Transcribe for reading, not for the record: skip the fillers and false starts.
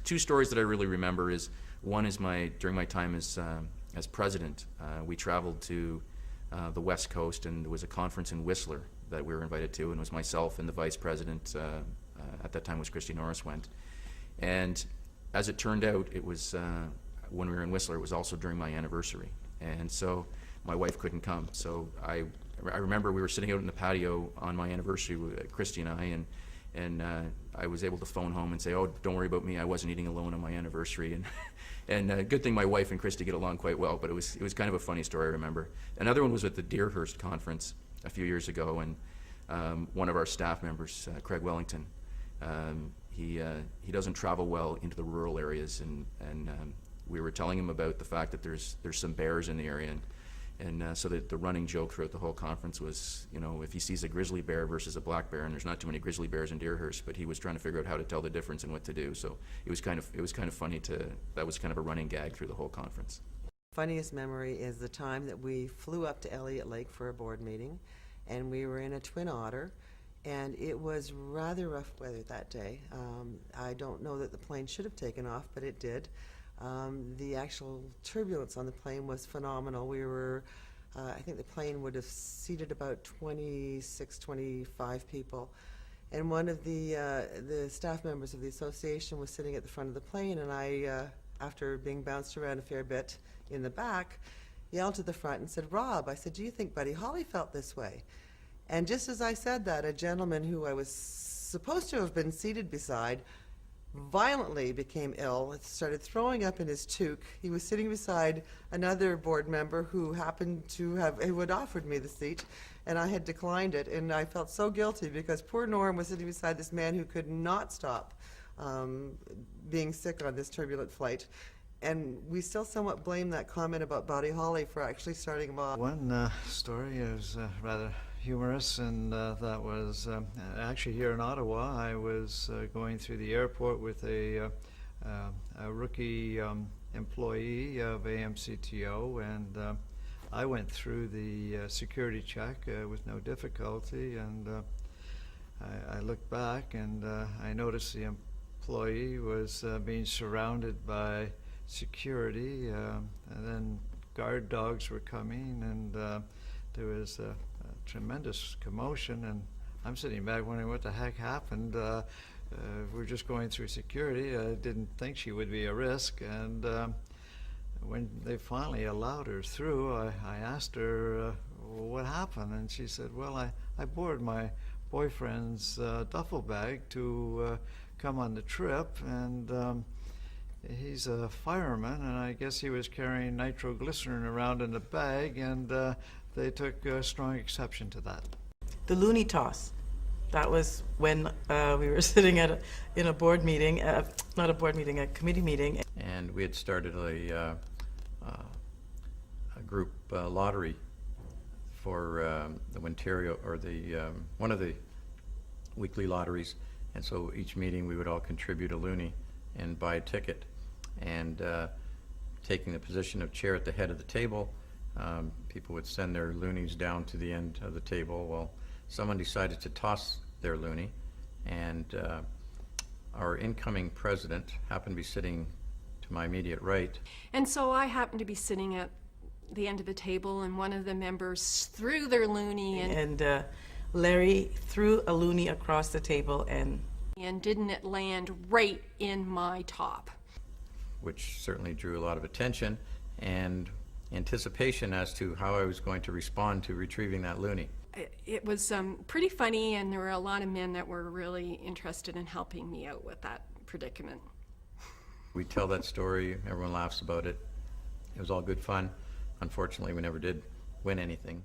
two stories that I really remember is, one is during my time as president, we traveled to the West Coast, and there was a conference in Whistler that we were invited to, and it was myself and the vice president, at that time was Christy Norris, went. And as it turned out, it was, when we were in Whistler, it was also during my anniversary. And so my wife couldn't come. So I remember we were sitting out in the patio on my anniversary, Christy and I, and I was able to phone home and say, oh, don't worry about me, I wasn't eating alone on my anniversary. And good thing my wife and Christy get along quite well, but it was kind of a funny story, I remember. Another one was at the Deerhurst conference a few years ago, and one of our staff members, Craig Wellington, he doesn't travel well into the rural areas, and we were telling him about the fact that there's some bears in the area, and so the running joke throughout the whole conference was, you know, if he sees a grizzly bear versus a black bear, and there's not too many grizzly bears in Deerhurst, but he was trying to figure out how to tell the difference and what to do. So it was kind of funny that was kind of a running gag through the whole conference. Funniest memory is the time that we flew up to Elliott Lake for a board meeting, and we were in a Twin Otter, and it was rather rough weather that day. I don't know that the plane should have taken off, but it did. The actual turbulence on the plane was phenomenal. We were, I think the plane would have seated about 26, 25 people. And one of the staff members of the association was sitting at the front of the plane, and I, after being bounced around a fair bit in the back, yelled to the front and said, Rob, I said, do you think Buddy Holly felt this way? And just as I said that, a gentleman who I was supposed to have been seated beside violently became ill, started throwing up in his toque. He was sitting beside another board member who happened to who had offered me the seat, and I had declined it, and I felt so guilty because poor Norm was sitting beside this man who could not stop being sick on this turbulent flight. And we still somewhat blame that comment about Buddy Holly for actually starting him off. One story is rather humorous, and that was actually here in Ottawa. I was going through the airport with a rookie employee of AMCTO, and I went through the security check with no difficulty, and I looked back, and I noticed the employee was being surrounded by security, and then guard dogs were coming, and there was a tremendous commotion, and I'm sitting back wondering what the heck happened. We're just going through security. I didn't think she would be a risk, and when they finally allowed her through, I asked her what happened, and she said, well, I borrowed my boyfriend's duffel bag to come on the trip, and he's a fireman, and I guess he was carrying nitroglycerin around in the bag, and they took strong exception to that. The loony toss. That was when we were sitting in a board meeting, not a board meeting, a committee meeting. And we had started a group lottery for the Ontario, or the one of the weekly lotteries. And so each meeting we would all contribute a loonie and buy a ticket. And taking the position of chair at the head of the table, people would send their loonies down to the end of the table. Well, someone decided to toss their loonie, and our incoming president happened to be sitting to my immediate right. And so I happened to be sitting at the end of the table, and one of the members threw their loonie, and Larry threw a loonie across the table, and didn't it land right in my top? Which certainly drew a lot of attention and anticipation as to how I was going to respond to retrieving that loonie. It was pretty funny, and there were a lot of men that were really interested in helping me out with that predicament. We tell that story, everyone laughs about it. It was all good fun. Unfortunately, we never did win anything.